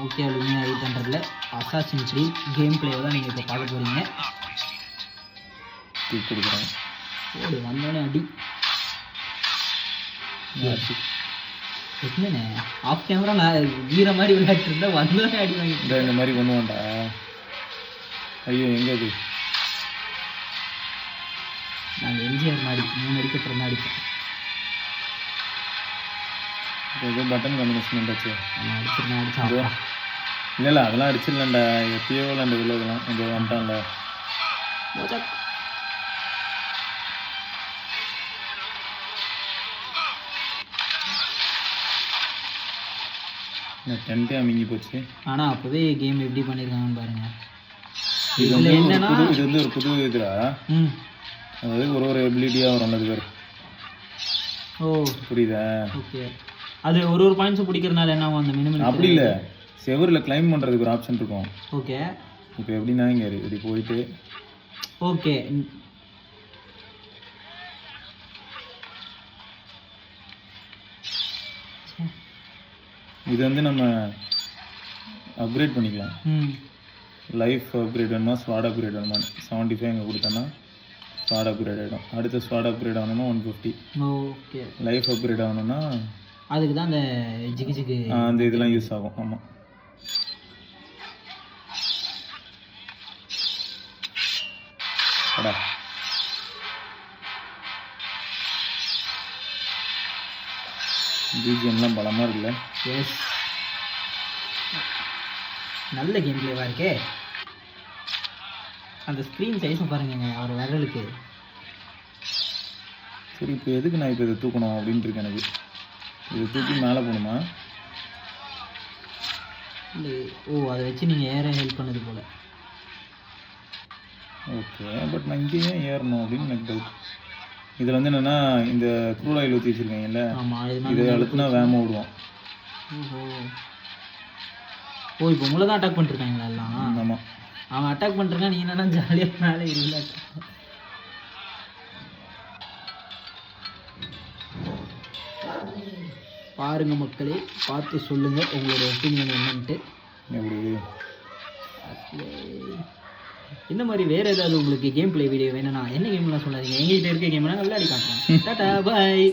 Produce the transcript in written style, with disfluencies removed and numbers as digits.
Okay aluminium 800ல் Assassin's Creed game பிளேவை தான் நீங்கள் இப்போ பார்க்க போகிறீங்க. கொடுக்குறேன் ஓடு வந்தோடனே அடி என்னண்ணே ஆஃப் கேமரா நான் வீர மாதிரி விளையாட்டு இருந்தால் வந்தோடனே அடி வாங்கிட்டு இந்த மாதிரி பண்ணுவான்டா. ஐயோ எங்கே அது? நாங்கள் எம்ஜிஆர் மாடி 3 அடிக்க அப்புறம் தான் அடிப்பேன். ஏதோ பட்டன் காம்பினேஷன் இருந்தாச்சு. நான் அடிச்சிருந்தேன் இல்லை அதெல்லாம் அடிச்சிடலாம்டா. எப்பயோ அந்த வில்லதெல்லாம் இங்கே வந்துட்டான்ல. டென்ட்டே அமைங்கி போச்சு. ஆனால் அப்போவே கேம் எப்படி பண்ணியிருக்காங்கன்னு பாருங்க. இது வந்து என்னன்னா இது வந்து ஒரு புது இதுடா. அதாவது ஒரு எபிலிட்டியாக வரும் அது பேர். ஓ புரியுதா? ஓகே. அது ஒரு பாயிண்ட்ஸும் பிடிக்கிறதுனால என்ன ஆகும்? அந்த மினிமம் அப்படி இல்லை, செவரில் கிளைம் பண்ணுறதுக்கு ஒரு ஆப்ஷன் இருக்கும். ஓகே. இப்போ எப்படின்னா இங்கே இப்படி போயிட்டு ஓகே இது வந்து நம்ம அப்கிரேட் பண்ணிக்கலாம். லைஃப் அப்கிரேட் வேணுமா ஸ்வாட் அப்கிரேட் வேணுமா? 75 இங்கே கொடுத்தோன்னா ஸ்வாட் அப்கிரேட் ஆகிடும். அடுத்து ஸ்வாட் அப்கிரேட் ஆகணும்னா 150. ஓகே. லைஃப் அப்கிரேட் ஆகணும்னா அதுக்கு தான் அந்த ஜிகு அந்த இதெல்லாம் யூஸ் ஆகும். ஆமாம். அடா பிஜிஎம்லாம் பலமாக இருக்குல்ல. எஸ், நல்ல கேம் பிளேவாக இருக்கே. அந்த ஸ்க்ரீன் சைஸும் பாருங்க அவர் விரலுக்கு. சரி இப்போ எதுக்கு நான் இப்போ இதை தூக்கணும் அப்படின்ட்டு இருக்கேன். எனக்கு இதை தூக்கி மேலே போகணுமா? இல்லை, ஓ அதை வச்சு நீங்கள் ஏற ஹெல்ப் பண்ணது போல். ஓகே, பட் நான் இங்கேயே ஏறணும் அப்படின்னு எனக்கு டவுட். இதில் வந்து என்னென்னா இந்த க்ரூட் ஆயில் ஊற்றி வச்சுருக்கீங்கல்ல, இதை அழுத்தினா வேகமாக விடுவான். ஓ இப்போ உங்களை தான் அட்டாக் பண்ணிருக்காங்களா எல்லாம்? ஆமாம். அவன் அட்டாக் பண்ணுறான், நீ என்னன்னா ஜாலியாக மேலே இருல. பாருங்க மக்களே, பார்த்து சொல்லுங்கள் உங்களோட ஒப்பீனியன் என்னன்ட்டு. எப்படி இந்த மாதிரி வேறு ஏதாவது உங்களுக்கு கேம் பிளே வீடியோ வேணும்னா என்ன கேம்லாம் சொல்லாதீங்க, எங்ககிட்ட இருக்க கேம்லாம் விளையாடி காட்டுறோம். டாடா பாய்.